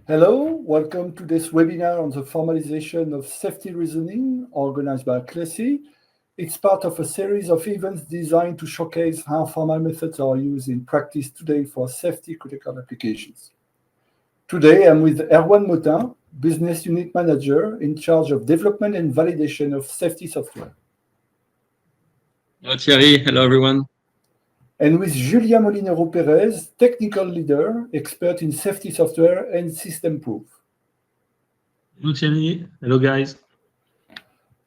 Hello, welcome to this webinar on the formalization of safety reasoning organized by CLESI. It's part of a series of events designed to showcase how formal methods are used in practice today for safety critical applications. Today, I'm with Erwan Motin, Business Unit Manager in charge of development and validation of safety software. Hello Thierry, hello everyone. And with Julia Molinero Perez, Technical Leader, expert in safety software and system proof. Hello Thierry, hello guys.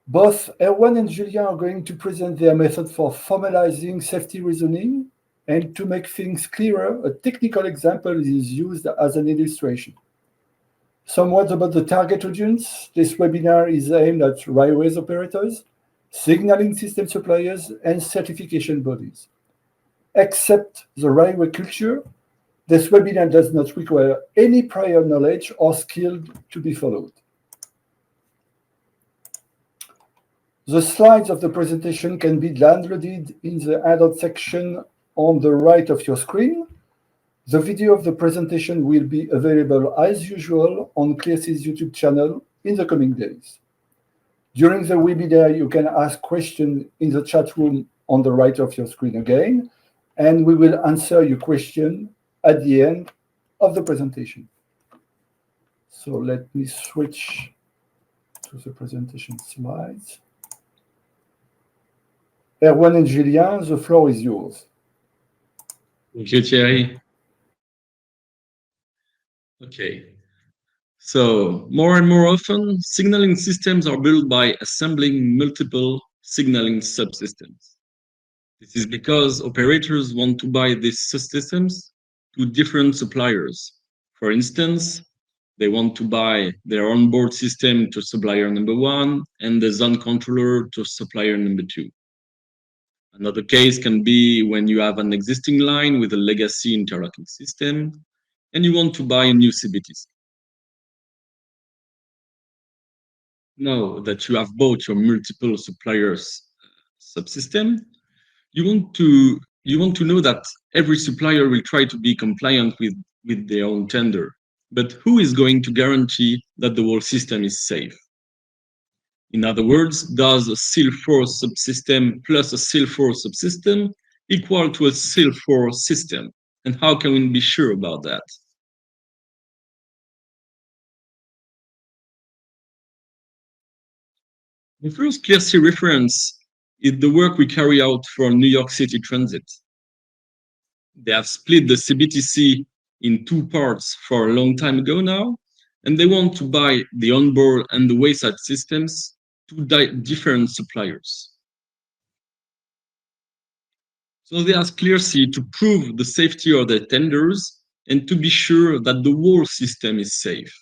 Both Erwan and Julia are going to present their method for formalizing safety reasoning. And to make things clearer, a technical example is used as an illustration. Some words about the target audience. This webinar is aimed at railways operators, signaling system suppliers, and certification bodies. Except the railway culture, this webinar does not require any prior knowledge or skill to be followed. The slides of the presentation can be downloaded in the handout section on the right of your screen. The video of the presentation will be available as usual on CLESI's YouTube channel in the coming days. During the webinar, you can ask questions in the chat room on the right of your screen again, and we will answer your question at the end of the presentation. So let me switch to the presentation slides. Erwan and Julien, the floor is yours. Thank you, Thierry. Okay. So more and more often, signaling systems are built by assembling multiple signaling subsystems. This is because operators want to buy these subsystems to different suppliers. For instance, they want to buy their onboard system to supplier number 1 and the zone controller to supplier number 2. Another case can be when you have an existing line with a legacy interlocking system and you want to buy a new CBTC. Now that you have bought your multiple suppliers subsystem, you want to know that every supplier will try to be compliant with their own tender. But who is going to guarantee that the whole system is safe? In other words, does a SIL4 subsystem plus a SIL4 subsystem equal to a SIL4 system? And how can we be sure about that? The first CLESI reference is the work we carry out for New York City Transit. They have split the CBTC in 2 parts for a long time ago now, and they want to buy the onboard and the wayside systems to different suppliers. So they ask CLESI to prove the safety of their tenders and to be sure that the whole system is safe.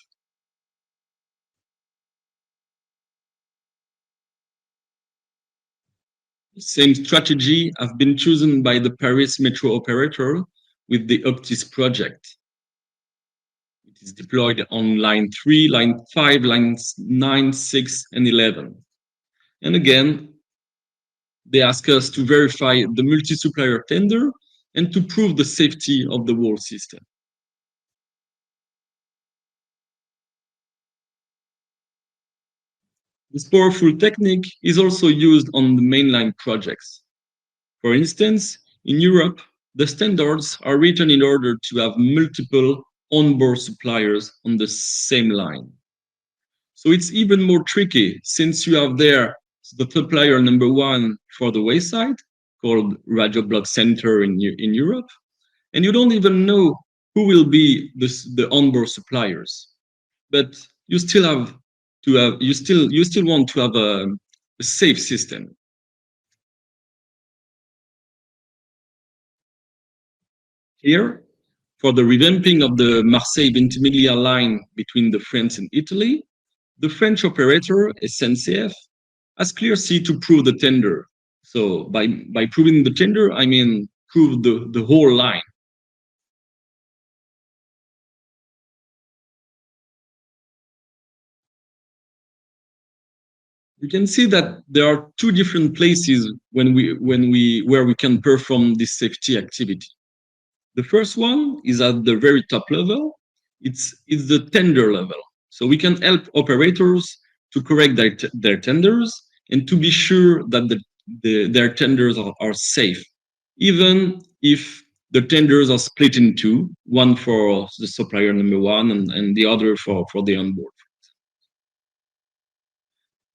The same strategy have been chosen by the Paris Metro operator with the Optis project. It is deployed on line 3, line 5, lines 9, 6, and 11. And again, they ask us to verify the multi-supplier tender and to prove the safety of the whole system. This powerful technique is also used on the mainline projects. For instance, in Europe, the standards are written in order to have multiple onboard suppliers on the same line. So it's even more tricky since you have there the supplier number 1 for the wayside, called Radio Block Center in Europe, and you don't even know who will be the onboard suppliers. But you still have to have you still want to have a safe system. Here, for the revamping of the Marseille-Ventimiglia line between the France and Italy, the French operator, SNCF, has CLESI to prove the tender. So by proving the tender, I mean prove the whole line. You can see that there are 2 different places where we can perform this safety activity. The first one is at the very top level it's the tender level. So we can help operators to correct their tenders and to be sure that their tenders are safe, even if the tenders are split in two, one for the supplier number one and the other for the onboard.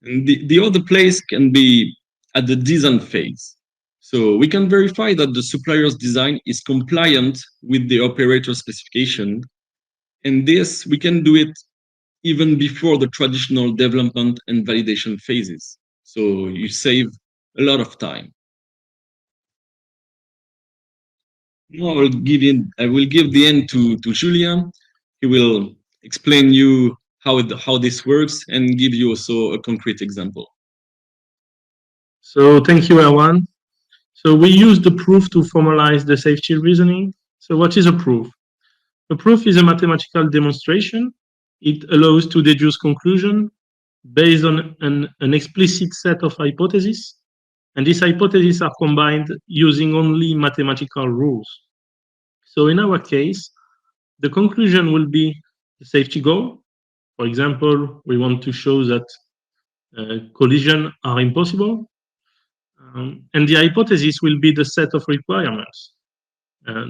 And the other place can be at the design phase. So we can verify that the supplier's design is compliant with the operator specification. And this, we can do it even before the traditional development and validation phases. So you save a lot of time. Now I will give the end to Julien. He will explain you how this works and give you also a concrete example. So thank you, Erwan. So we use the proof to formalize the safety reasoning. So what is a proof? A proof is a mathematical demonstration. It allows to deduce conclusion based on an explicit set of hypotheses, and these hypotheses are combined using only mathematical rules. So in our case, the conclusion will be the safety goal. For example, we want to show that collisions are impossible. And the hypothesis will be the set of requirements.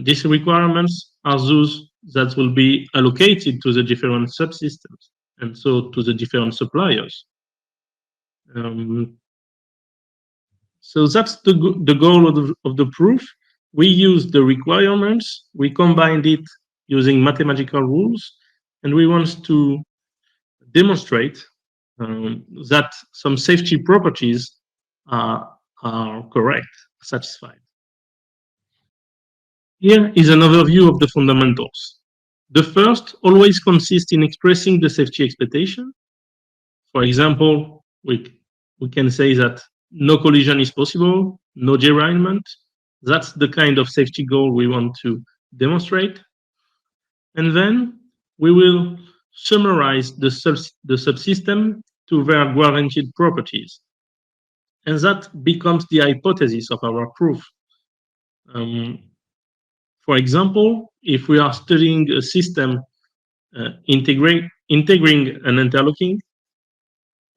These requirements are those that will be allocated to the different subsystems and so to the different suppliers. So that's the goal of the proof. We use the requirements, we combined it using mathematical rules, and we want to demonstrate that some safety properties are correct, satisfied. Here is an overview of the fundamentals. The first always consists in expressing the safety expectation. For example, we can say that no collision is possible, no derailment. That's the kind of safety goal we want to demonstrate. And then we will summarize the subsystem to their guaranteed properties. And that becomes the hypothesis of our proof. For example, if we are studying a system integrating an interlocking,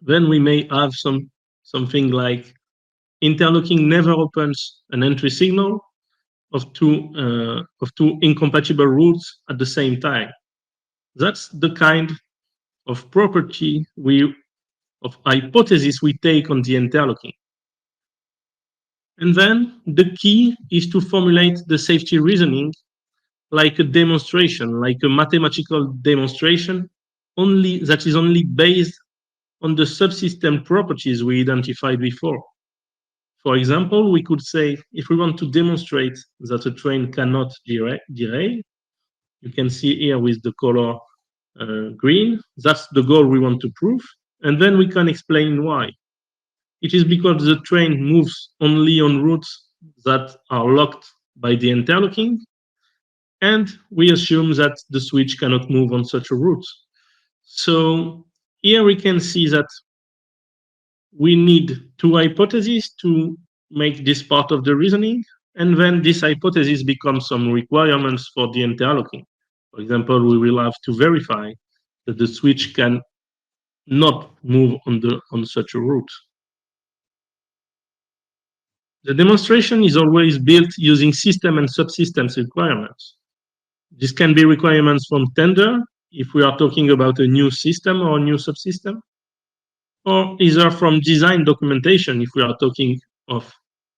then we may have something like interlocking never opens an entry signal of two incompatible routes at the same time. That's the kind of property of hypothesis we take on the interlocking. And then the key is to formulate the safety reasoning like a demonstration, like a mathematical demonstration, that is only based on the subsystem properties we identified before. For example, we could say, if we want to demonstrate that a train cannot derail, you can see here with the color green, that's the goal we want to prove, and then we can explain why. It is because the train moves only on routes that are locked by the interlocking, and we assume that the switch cannot move on such a route. So here we can see that we need two hypotheses to make this part of the reasoning, and then this hypothesis becomes some requirements for the interlocking. For example, we will have to verify that the switch can not move on such a route. The demonstration is always built using system and subsystems requirements. This can be requirements from tender, if we are talking about a new system or a new subsystem, or either from design documentation if we are talking of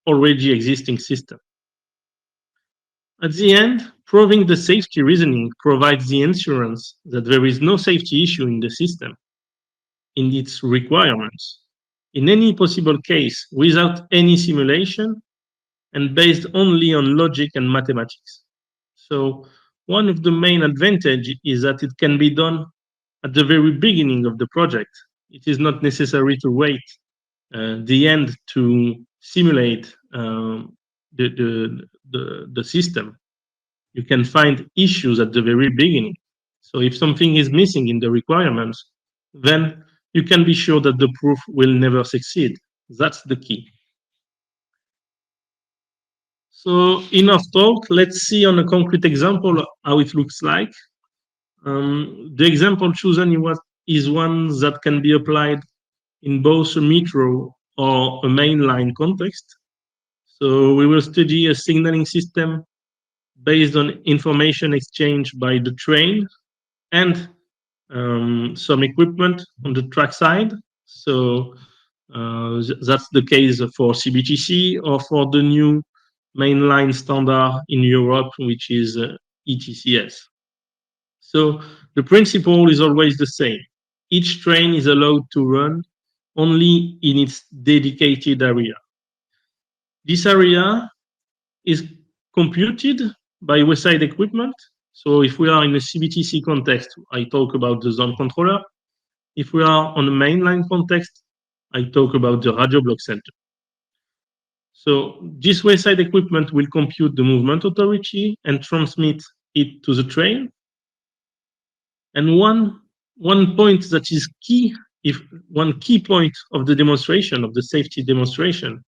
already existing system. At the end, proving the safety reasoning provides the assurance that there is no safety issue in the system, in its requirements, in any possible case without any simulation and based only on logic and mathematics. So one of the main advantages is that it can be done at the very beginning of the project. It is not necessary to wait the end to simulate the system. You can find issues at the very beginning. So if something is missing in the requirements, then you can be sure that the proof will never succeed. That's the key. So enough talk. Let's see on a concrete example how it looks like. The example chosen is one that can be applied in both a metro or a mainline context. So we will study a signaling system based on information exchanged by the train and some equipment on the track side. So that's the case for CBTC or for the new mainline standard in Europe, which is ETCS. So the principle is always the same. Each train is allowed to run only in its dedicated area. This area is computed by wayside equipment. So if we are in a CBTC context, I talk about the zone controller. If we are on a mainline context, I talk about the radio block center. So this wayside equipment will compute the movement authority and transmit it to the train. And one point that is key, one key point of the demonstration, of the safety demonstration,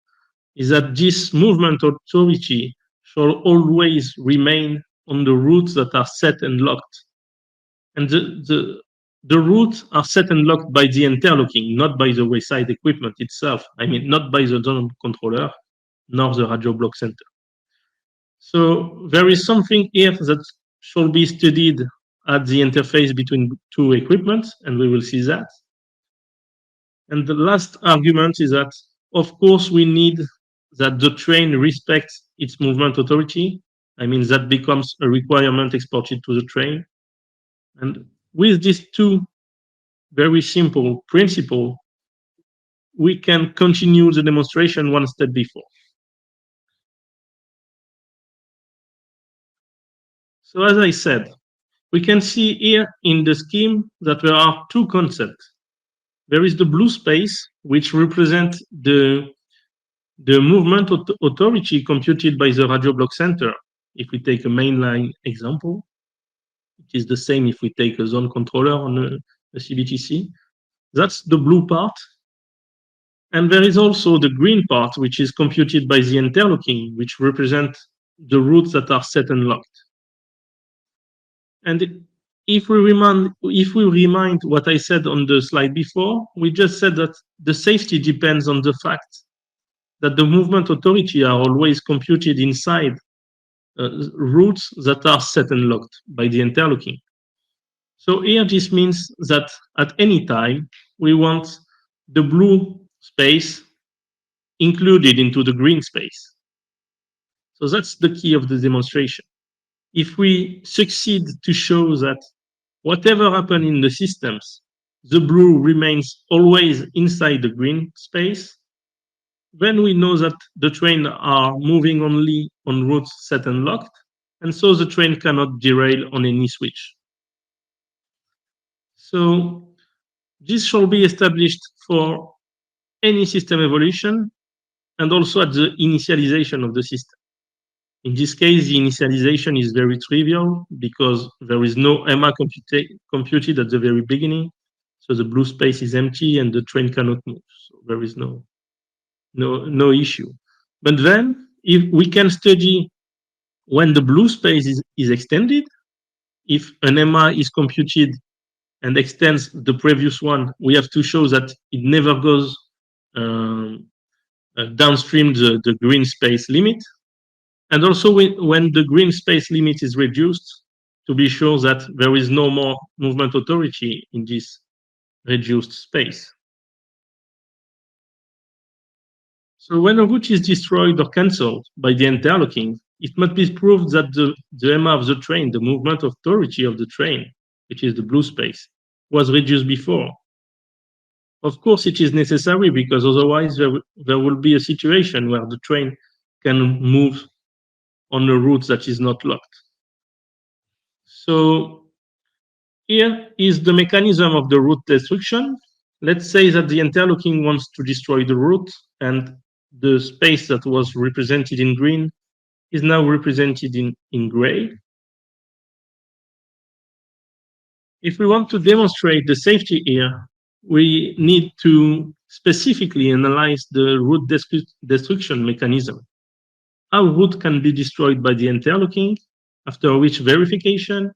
is that this movement authority shall always remain on the routes that are set and locked. And the routes are set and locked by the interlocking, not by the wayside equipment itself. I mean, not by the zone controller, nor the radio block center. So there is something here that shall be studied at the interface between two equipments, and we will see that. And the last argument is that, of course, we need that the train respects its movement authority. I mean, that becomes a requirement exported to the train. And with these two very simple principles, we can continue the demonstration one step before. So as I said, we can see here in the scheme that there are two concepts. There is the blue space, which represents the movement authority computed by the radio block center. If we take a mainline example, it is the same if we take a zone controller on a CBTC. That's the blue part. And there is also the green part, which is computed by the interlocking, which represent the routes that are set and locked. And if we remind what I said on the slide before, we just said that the safety depends on the fact that the movement authority are always computed inside routes that are set and locked by the interlocking. So here this means that at any time we want the blue space included into the green space. So that's the key of the demonstration. If we succeed to show that whatever happens in the systems, the blue remains always inside the green space, then we know that the train are moving only on routes set and locked, and so the train cannot derail on any switch. So this shall be established for any system evolution and also at the initialization of the system. In this case, the initialization is very trivial because there is no EMA computed at the very beginning. So the blue space is empty and the train cannot move. So there is no issue. But then if we can study when the blue space is extended, if an EMA is computed and extends the previous one, we have to show that it never goes downstream the green space limit. And also when the green space limit is reduced, to be sure that there is no more movement authority in this reduced space. So when a route is destroyed or cancelled by the interlocking, it must be proved that the EMA of the train, the movement authority of the train, which is the blue space, was reduced before. Of course, it is necessary because otherwise there will be a situation where the train can move on a route that is not locked. So here is the mechanism of the route destruction. Let's say that the interlocking wants to destroy the route and the space that was represented in green is now represented in gray. If we want to demonstrate the safety here, we need to specifically analyze the route destruction mechanism. How route can be destroyed by the interlocking, after which verification,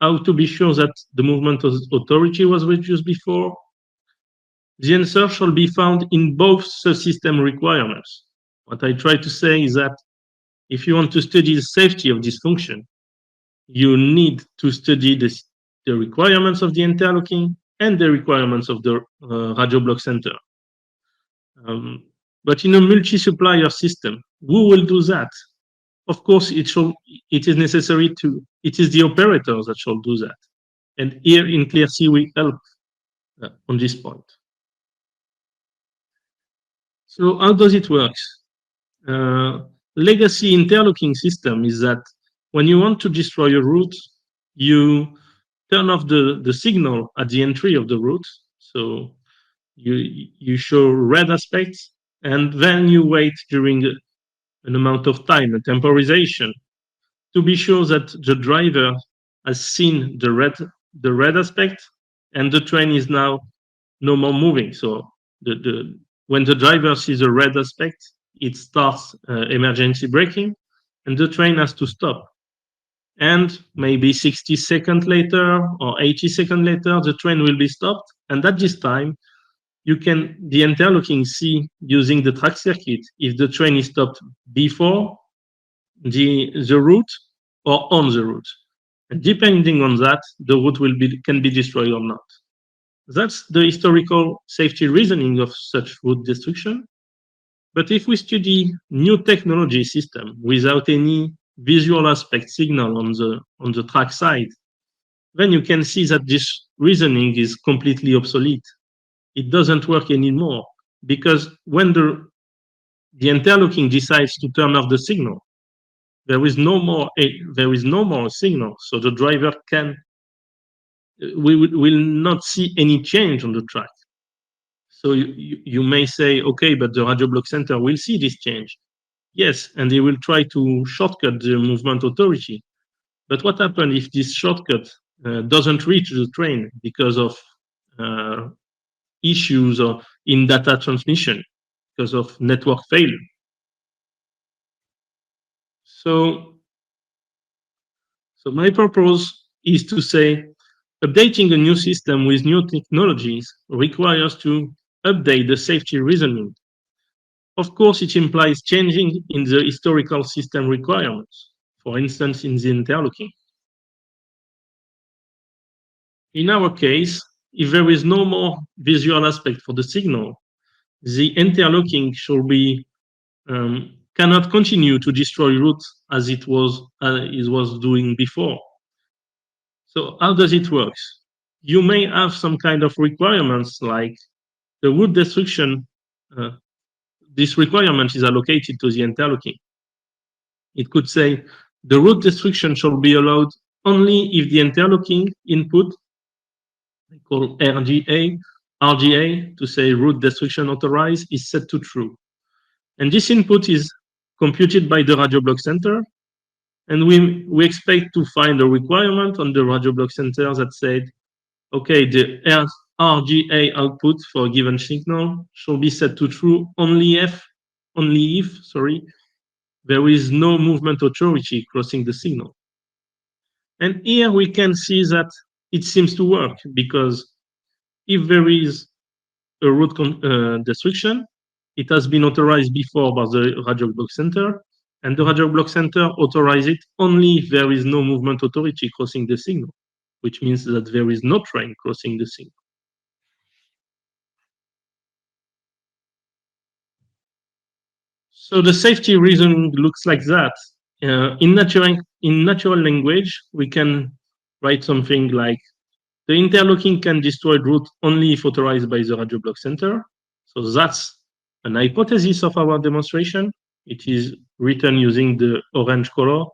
how to be sure that the movement authority was reduced before? The answer shall be found in both subsystem requirements. What I try to say is that if you want to study the safety of this function, you need to study the requirements of the interlocking and the requirements of the radio block center. But in a multi-supplier system, who will do that? Of course, it is necessary it is the operators that shall do that. And here in ClearC, we help on this point. So how does it work? Legacy interlocking system is that when you want to destroy a route, you turn off the signal at the entry of the route. So you show red aspects, and then you wait during an amount of time, a temporization, to be sure that the driver has seen the red aspect, and the train is now no more moving. So when the driver sees a red aspect, it starts emergency braking, and the train has to stop. And maybe 60 seconds later or 80 seconds later, the train will be stopped. And at this time, the interlocking see using the track circuit if the train is stopped before the route or on the route. And depending on that, the route can be destroyed or not. That's the historical safety reasoning of such route destruction. But if we study new technology system without any visual aspect signal on the track side, then you can see that this reasoning is completely obsolete. It doesn't work anymore, because when the interlocking decides to turn off the signal, there is no more signal, so the driver will not see any change on the track. So you may say, okay, but the radio block center will see this change. Yes, and they will try to shortcut the movement authority. But what happens if this shortcut doesn't reach the train because of issues or in data transmission, because of network failure? So my purpose is to say, updating a new system with new technologies requires to update the safety reasoning. Of course, it implies changing in the historical system requirements, for instance, in the interlocking. In our case, if there is no more visual aspect for the signal, the interlocking cannot continue to destroy routes as it was doing before. So how does it work? You may have some kind of requirements like the route destruction. This requirement is allocated to the interlocking. It could say the route destruction shall be allowed only if the interlocking input, I call RGA to say route destruction authorized, is set to true. And this input is computed by the radio block center. And we expect to find a requirement on the radio block center that said, okay, the RGA output for a given signal shall be set to true only if there is no movement authority crossing the signal. And here we can see that it seems to work, because if there is a route destruction, it has been authorized before by the radio block center, and the radio block center authorizes it only if there is no movement authority crossing the signal, which means that there is no train crossing the signal. So the safety reason looks like that. In natural language, we can write something like, the interlocking can destroy route only if authorized by the radio block center. So that's an hypothesis of our demonstration. It is written using the orange color,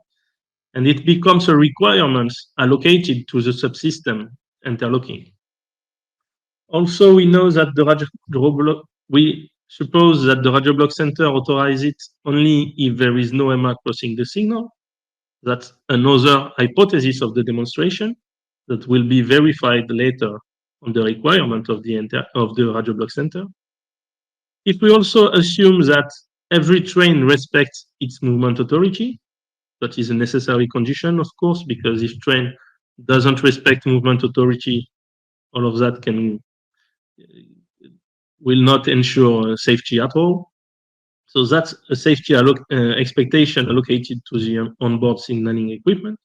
and it becomes a requirement allocated to the subsystem interlocking. Also, we know that we suppose that the radio block center authorizes it only if there is no MR crossing the signal. That's another hypothesis of the demonstration that will be verified later on the requirement of the radio block center. If we also assume that every train respects its movement authority, that is a necessary condition, of course, because if train doesn't respect movement authority, all of that will not ensure safety at all. So that's a safety expectation allocated to the onboard signaling equipment.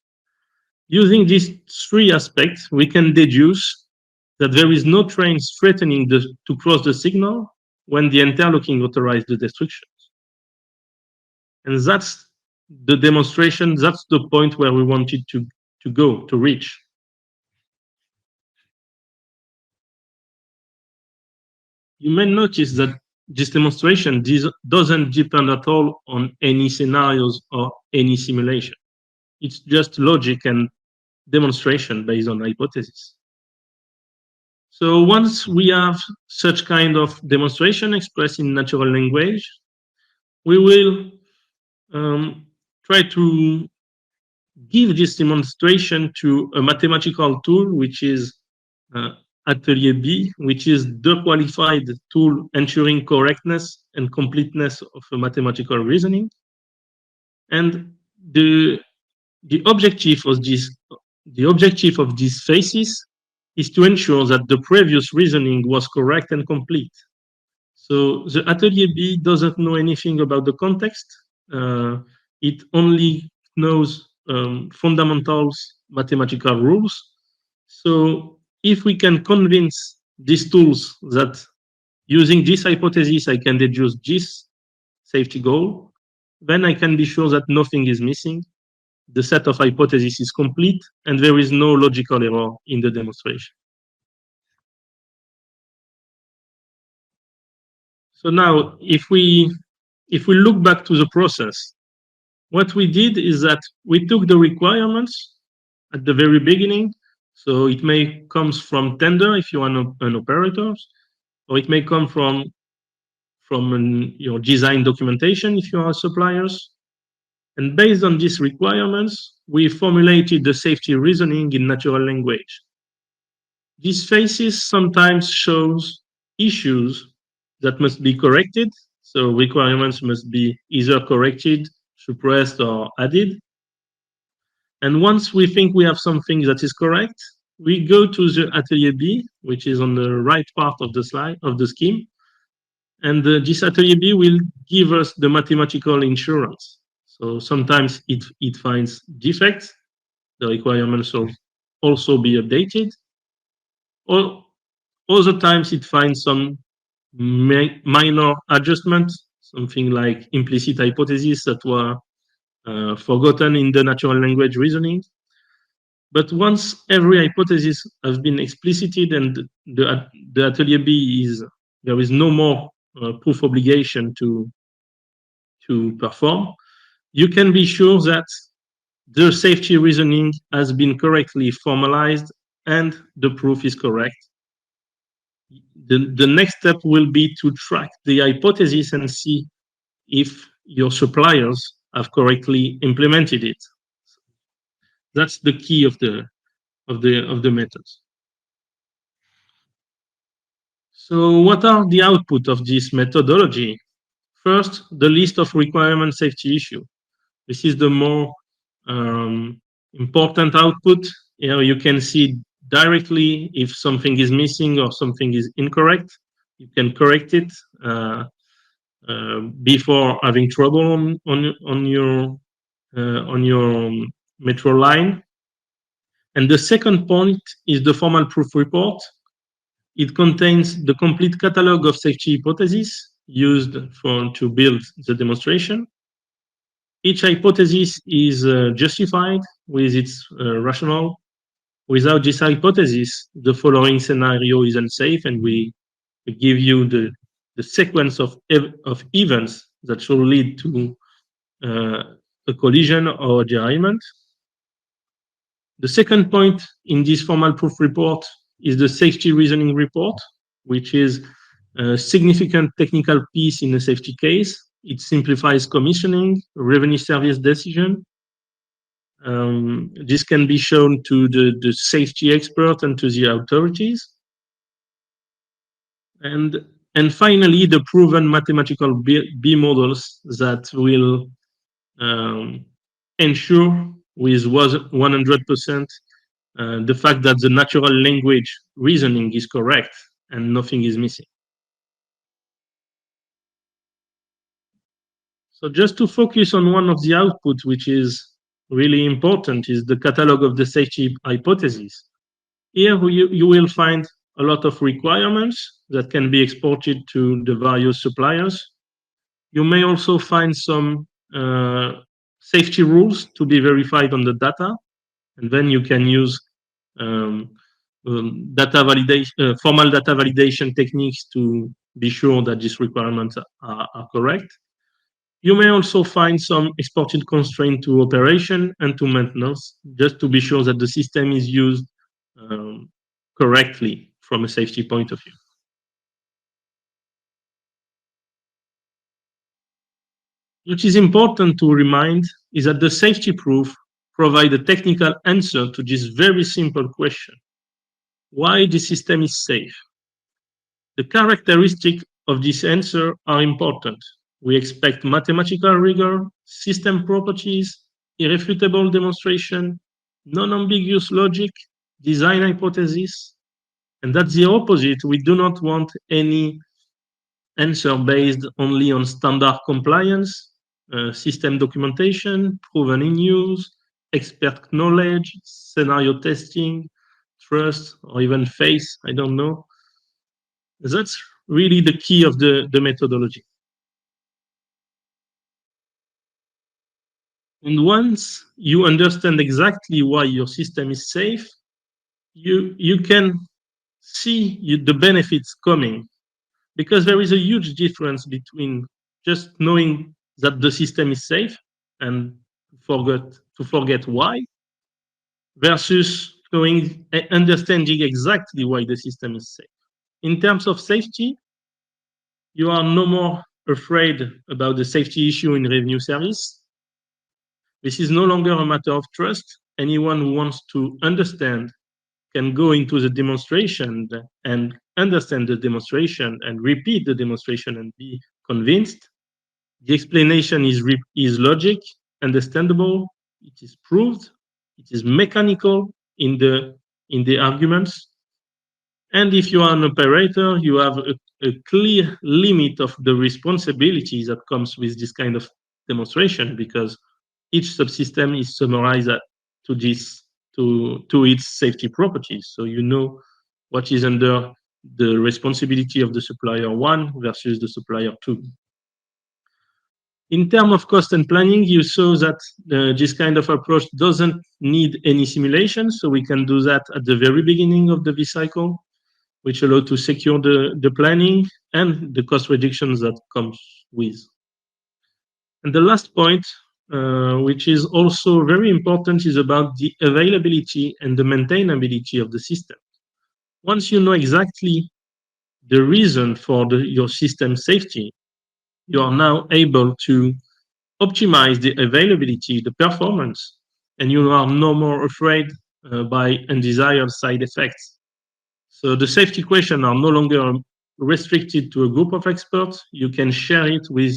Using these three aspects, we can deduce that there is no train threatening to cross the signal when the interlocking authorizes the destruction. And that's the demonstration, that's the point where we wanted to reach. You may notice that this demonstration doesn't depend at all on any scenarios or any simulation. It's just logic and demonstration based on hypothesis. So once we have such kind of demonstration expressed in natural language, we will try to give this demonstration to a mathematical tool, which is Atelier B, which is the qualified tool ensuring correctness and completeness of a mathematical reasoning. And the objective of these phases is to ensure that the previous reasoning was correct and complete. So the Atelier B doesn't know anything about the context. It only knows fundamentals, mathematical rules. So if we can convince these tools that using this hypothesis, I can deduce this safety goal, then I can be sure that nothing is missing. The set of hypotheses is complete, and there is no logical error in the demonstration. So now, if we look back to the process, what we did is that we took the requirements at the very beginning. So it may come from tender if you are an operator, or it may come from your design documentation if you are suppliers. And based on these requirements, we formulated the safety reasoning in natural language. These phases sometimes shows issues that must be corrected. So requirements must be either corrected, suppressed, or added. And once we think we have something that is correct, we go to the Atelier B, which is on the right part of the slide, of the scheme. And this Atelier B will give us the mathematical insurance. So sometimes it finds defects. The requirements will also be updated. Or other times it finds some minor adjustments, something like implicit hypotheses that were forgotten in the natural language reasoning. But once every hypothesis has been explicited and the Atelier B there is no more proof obligation to perform, you can be sure that the safety reasoning has been correctly formalized and the proof is correct. The next step will be to track the hypothesis and see if your suppliers have correctly implemented it. That's the key of the methods. So what are the output of this methodology? First, the list of requirement safety issue. This is the more important output. Here you can see directly if something is missing or something is incorrect. You can correct it before having trouble on your metro line. And the second point is the formal proof report. It contains the complete catalog of safety hypotheses used to build the demonstration. Each hypothesis is justified with its rationale. Without this hypothesis, the following scenario is unsafe, and we give you the sequence of events that should lead to a collision or derailment. The second point in this formal proof report is the safety reasoning report, which is a significant technical piece in a safety case. It simplifies commissioning, revenue service decision. This can be shown to the safety expert and to the authorities. And finally, the proven mathematical B models that will ensure with 100% the fact that the natural language reasoning is correct and nothing is missing. So just to focus on one of the outputs, which is really important, is the catalog of the safety hypotheses. Here you will find a lot of requirements that can be exported to the various suppliers. You may also find some safety rules to be verified on the data, and then you can use data validation, formal data validation techniques to be sure that these requirements are correct. You may also find some exported constraint to operation and to maintenance, just to be sure that the system is used correctly from a safety point of view. What is important to remind is that the safety proof provides a technical answer to this very simple question: why the system is safe? The characteristics of this answer are important. We expect mathematical rigor, system properties, irrefutable demonstration, non-ambiguous logic, design hypothesis, and that's the opposite. We do not want any answer based only on standard compliance, system documentation, proven in use, expert knowledge, scenario testing, trust, or even faith, I don't know. That's really the key of the methodology. And once you understand exactly why your system is safe, you can see the benefits coming, because there is a huge difference between just knowing that the system is safe and forget why, versus understanding exactly why the system is safe. In terms of safety, you are no more afraid about the safety issue in revenue service. This is no longer a matter of trust. Anyone who wants to understand can go into the demonstration and understand the demonstration and repeat the demonstration and be convinced. The explanation is logic, understandable, it is proved, it is mechanical in the arguments. And if you are an operator, you have a clear limit of the responsibility that comes with this kind of demonstration, because each subsystem is summarized to its safety properties. So you know what is under the responsibility of the supplier 1 versus the supplier 2. In terms of cost and planning, you saw that this kind of approach doesn't need any simulation, so we can do that at the very beginning of the V cycle, which allow to secure the planning and the cost reductions that comes with. And the last point, which is also very important, is about the availability and the maintainability of the system. Once you know exactly the reason for your system safety, you are now able to optimize the availability, the performance, and you are no more afraid by undesired side effects. So the safety questions are no longer restricted to a group of experts. You can share it with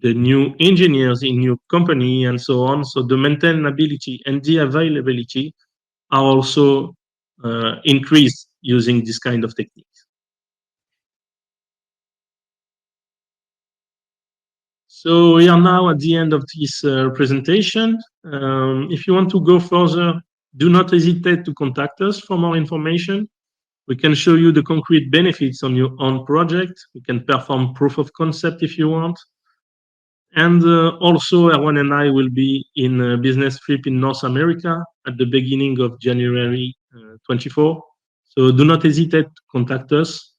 the new engineers in your company and so on. So the maintainability and the availability are also increased using this kind of techniques. So we are now at the end of this presentation. If you want to go further, do not hesitate to contact us for more information. We can show you the concrete benefits on your own project. We can perform proof of concept if you want. And also, Erwan and I will be in a business trip in North America at the beginning of January 24. So do not hesitate to contact us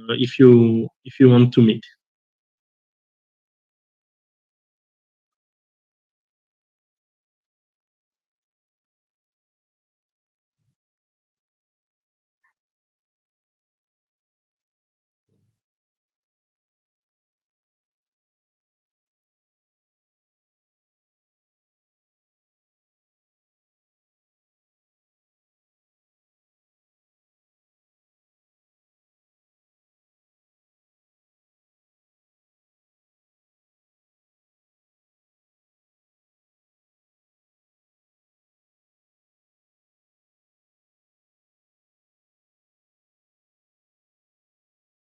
if you want to meet.